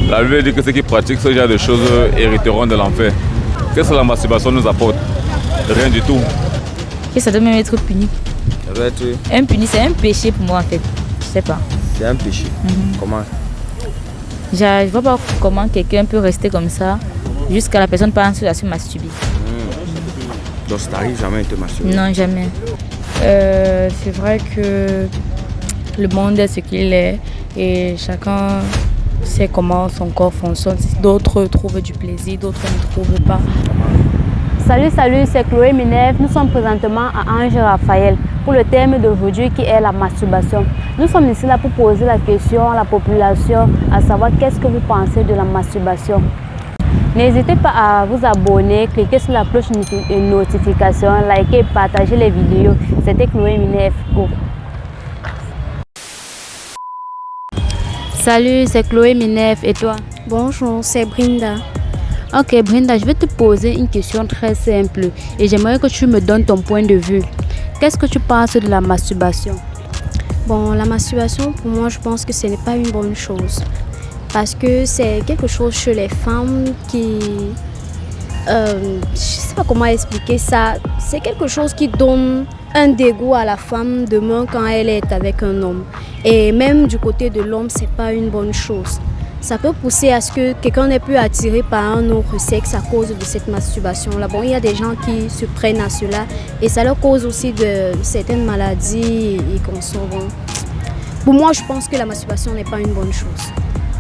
La Bible dit que ceux qui pratiquent ce genre de choses hériteront de l'enfer. Qu'est-ce que la masturbation nous apporte? Rien du tout. Et ça doit même être puni. Ça doit être... Impuni, c'est un péché pour moi en fait. Je sais pas. C'est un péché. Comment? Je ne vois pas comment quelqu'un peut rester comme ça jusqu'à la personne pense à se masturber. Donc ça t'arrive jamais de te masturber? Non, jamais. C'est vrai que le monde est ce qu'il est et chacun sait comment son corps fonctionne. D'autres trouvent du plaisir, d'autres ne trouvent pas. Salut, c'est Chloé Minève. Nous sommes présentement à Ange Raphaël pour le thème d'aujourd'hui qui est la masturbation. Nous sommes ici là pour poser la question à la population, à savoir qu'est-ce que vous pensez de la masturbation. N'hésitez pas à vous abonner, cliquer sur la cloche de notification, liker et partager les vidéos. C'était Chloé Minève. Salut, c'est Chloé Minève et toi? Bonjour, c'est Brinda. Ok Brinda, je vais te poser une question très simple et j'aimerais que tu me donnes ton point de vue. Qu'est-ce que tu penses de la masturbation? Bon, la masturbation, pour moi, je pense que ce n'est pas une bonne chose. Parce que c'est quelque chose chez les femmes qui... je ne sais pas comment expliquer ça. C'est quelque chose qui donne un dégoût à la femme demain quand elle est avec un homme. Et même du côté de l'homme, ce n'est pas une bonne chose. Ça peut pousser à ce que quelqu'un n'est plus attiré par un autre sexe à cause de cette masturbation-là. Bon, il y a des gens qui se prennent à cela et ça leur cause aussi de certaines maladies et consorts. Pour moi, je pense que la masturbation n'est pas une bonne chose.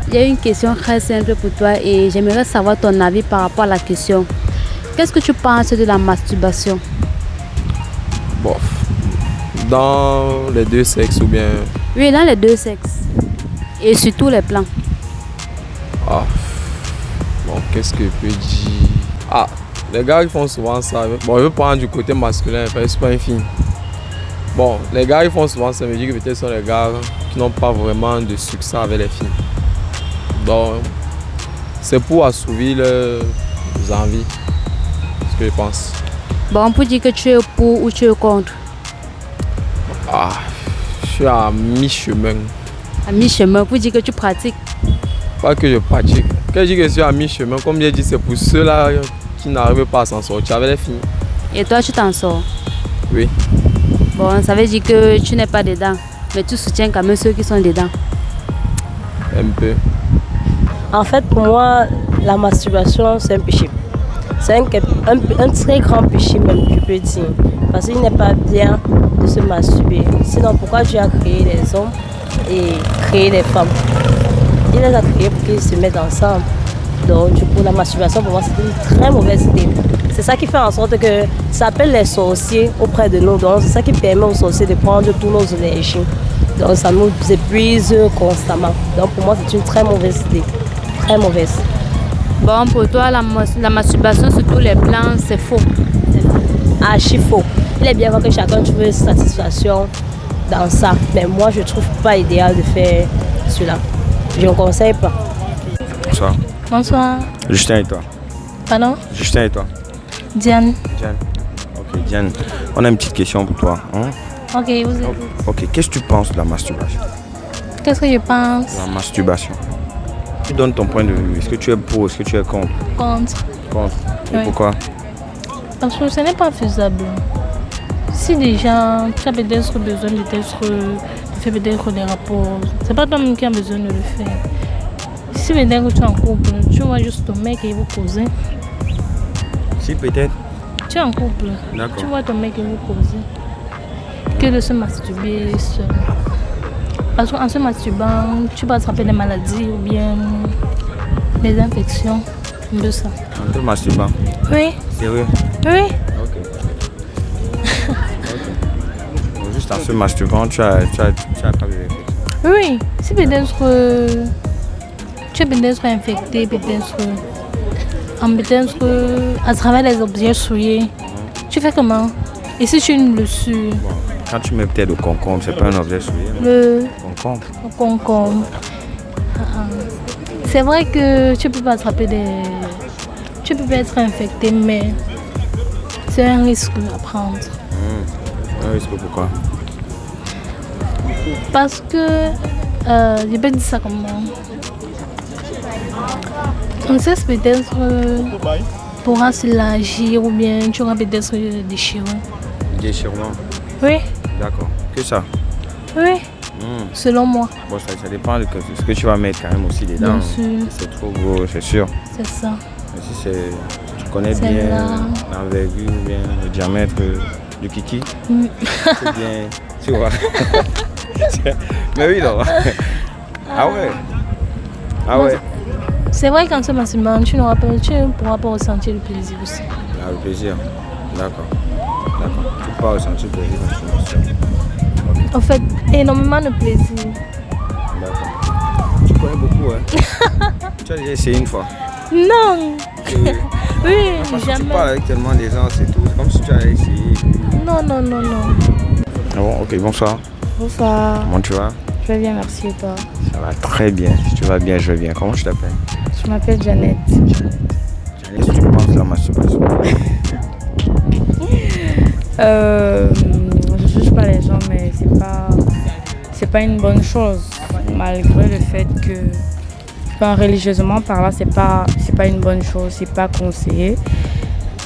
Il y a une question très simple pour toi et j'aimerais savoir ton avis par rapport à la question. Qu'est-ce que tu penses de la masturbation? Bon, dans les deux sexes ou bien... Oui, dans les deux sexes. Et sur tous les plans. Ah, bon, qu'est-ce que je peux dire? Ah, les gars ils font souvent ça. Bon, je veux prendre du côté masculin, parce que c'est pas une fille. Bon, les gars ils font souvent ça, me dit que peut-être ce sont les gars qui n'ont pas vraiment de succès avec les filles. Donc, c'est pour assouvir leurs envies, ce que je pense. Bon, on peut dire que tu es pour ou tu es contre? Ah, je suis à mi-chemin. À mi-chemin, pour dire que tu pratiques? Pas que je pratique. Quand je dis que je suis à mi-chemin, comme j'ai dit, c'est pour ceux-là qui n'arrivent pas à s'en sortir avec les filles. Et toi, tu t'en sors? Oui. Bon, ça veut dire que tu n'es pas dedans, mais tu soutiens quand même ceux qui sont dedans. Un peu. En fait, pour moi, la masturbation, c'est un péché. C'est un très grand péché même, je peux dire. Parce qu'il n'est pas bien de se masturber. Sinon, pourquoi Dieu a créé les hommes et créé les femmes? Il les a créés pour qu'ils se mettent ensemble. Donc, du coup, la masturbation, pour moi, c'est une très mauvaise idée. C'est ça qui fait en sorte que ça appelle les sorciers auprès de nous. Donc, c'est ça qui permet aux sorciers de prendre toutes nos énergies. Donc, ça nous épuise constamment. Donc, pour moi, c'est une très mauvaise idée. Très mauvaise. Bon, pour toi, la masturbation sur tous les plans, c'est faux. Archi faux. Il est bien que chacun trouve satisfaction dans ça. Mais moi, je ne trouve pas idéal de faire cela. Je ne conseille pas. Bonsoir. Bonsoir. Justin et toi? Pardon? Justin et toi? Diane. Diane. Ok, Diane, on a une petite question pour toi. Hein? Ok, vous êtes... Ok, qu'est-ce que tu penses de la masturbation? Qu'est-ce que je pense? La masturbation. Tu donnes ton point de vue. Est-ce que tu es pour, est-ce que tu es contre? Contre. Contre. Et Oui. pourquoi? Parce que ce n'est pas faisable. Si déjà tu as peut-être besoin de faire peut-être des rapports, c'est pas toi-même qui as besoin de le faire. Si peut-être tu es en couple, tu vois juste ton mec et vous poser. Si, peut-être. Tu es en couple, D'accord. tu vois ton mec et vous poser. Que de se masturber seul. Parce qu'en se masturbant, tu peux attraper des maladies ou bien des infections. De ça. En te masturbant? Oui. Sérieux? Oui. Ok. Donc, juste en se masturbant, tu as attrapé les infections? Oui. Si peut-être tu es peut-être infecté, peut-être à travers les objets souillés. Tu fais comment? Et si tu es une blessure? Bon, quand tu mets peut-être au concombre, c'est pas un objet souillé. Le Concombre. concombre. C'est vrai que tu peux pas attraper des... Tu peux pas être infecté, mais c'est un risque à prendre. Un risque pourquoi? Parce que... je peux dire ça comment? On cesse peut-être pourra se lâcher ou bien tu auras peut-être déchirement. Déchirement? Oui. D'accord. Que ça? Oui. Selon moi. Bon, ça dépend de ce que tu vas mettre quand même aussi dedans. Bien sûr. C'est trop gros, c'est sûr. C'est ça. Mais si tu connais bien l'envergure ou bien le diamètre du kiki, c'est bien, tu vois. Mais oui, non. Ah ouais. Ah ouais. C'est vrai qu'en ce moment, tu ne pourras pas ressentir le plaisir aussi. Ah, le plaisir. D'accord. D'accord. Tu ne peux pas ressentir le plaisir dans ce moment. En fait, énormément de plaisir. D'accord. Tu connais beaucoup, hein? Tu as déjà essayé une fois? Non. Oui, jamais. Tu parles avec tellement des gens, c'est tout. C'est comme si tu avais essayé. Non. Ah bon, ok, bonsoir. Bonsoir. Comment tu vas? Je vais bien, merci et toi? Ça va très bien. Si tu vas bien, je vais bien. Comment tu t'appelles? Je m'appelle Janet. Qu'est-ce que tu penses de la masturbation? Je juge pas les gens, mais c'est pas une bonne chose, malgré le fait que, religieusement parlant, c'est pas une bonne chose, c'est pas conseillé.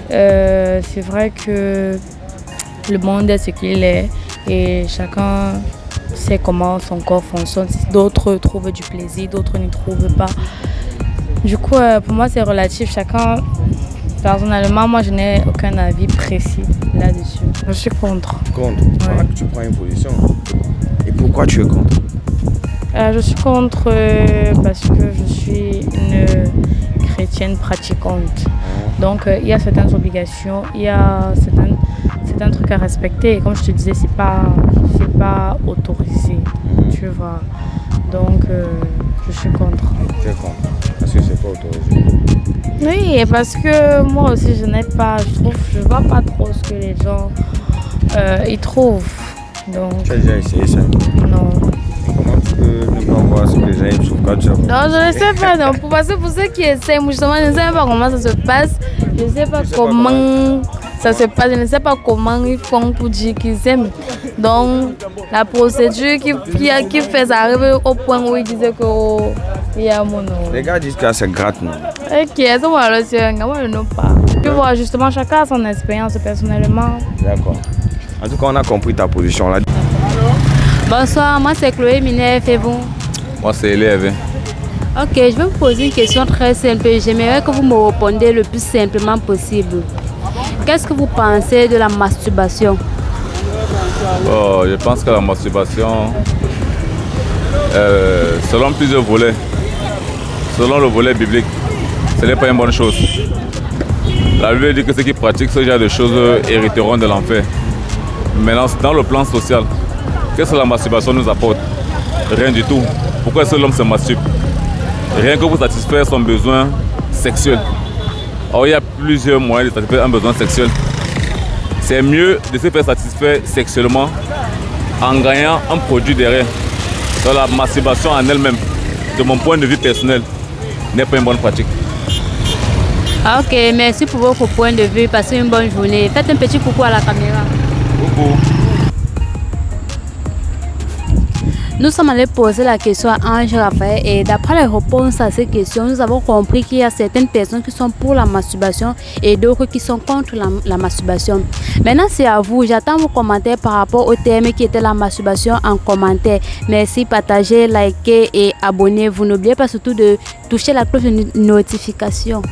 C'est vrai que le monde est ce qu'il est et chacun sait comment son corps fonctionne. D'autres trouvent du plaisir, d'autres n'y trouvent pas. Du coup, pour moi, c'est relatif. Chacun, personnellement, moi, je n'ai aucun avis précis là-dessus. Je suis contre. Contre? Voilà que tu prends une position. Et pourquoi tu es contre? Je suis contre parce que je suis une chrétienne pratiquante. Donc, il y a certaines obligations, il y a certains trucs à respecter. Et comme je te disais, c'est pas autorisé, tu vois. Donc, je suis contre. Tu es contre? Parce que c'est pas autorisé? Oui, parce que moi aussi, je vois pas trop ce que les gens y trouvent. Donc, tu as déjà essayé ça? Non. Comment tu peux ne pas voir ce que les gens y trouvent quand tu as... Non, je ne sais pas. Donc, parce que pour ceux qui essaient, justement, je ne sais pas comment ça se passe. Je ne sais pas comment ça se passe. Je ne sais pas comment ils font pour dire qu'ils aiment. Donc, la procédure qui fait arriver au point où ils disaient qu'il y a mon nom. Les gars disent que c'est gratte, non? Ok, ça va le dire. Moi, je ne sais pas. Tu vois, justement, chacun a son expérience personnellement. D'accord. En tout cas, on a compris ta position là. Bonsoir, moi c'est Chloé Minef et vous? Moi, c'est Elie. Ok, je vais vous poser une question très simple. J'aimerais que vous me répondiez le plus simplement possible. Qu'est-ce que vous pensez de la masturbation? Oh, je pense que la masturbation, selon plusieurs volets, selon le volet biblique, ce n'est pas une bonne chose. La Bible dit que ceux qui pratiquent ce genre de choses hériteront de l'enfer. Maintenant, dans le plan social, qu'est-ce que la masturbation nous apporte? Rien du tout. Pourquoi est-ce que l'homme se masturbe? Rien que pour satisfaire son besoin sexuel. Or, il y a plusieurs moyens de satisfaire un besoin sexuel. C'est mieux de se faire satisfaire sexuellement en gagnant un produit derrière. Donc la masturbation en elle-même, de mon point de vue personnel, n'est pas une bonne pratique. Ok, merci pour votre point de vue. Passez une bonne journée. Faites un petit coucou à la caméra. Coucou. Nous sommes allés poser la question à Ange Raphaël et d'après les réponses à ces questions, nous avons compris qu'il y a certaines personnes qui sont pour la masturbation et d'autres qui sont contre la masturbation. Maintenant, c'est à vous. J'attends vos commentaires par rapport au thème qui était la masturbation en commentaire. Merci, partagez, likez et abonnez-vous. N'oubliez pas surtout de toucher la cloche de notification.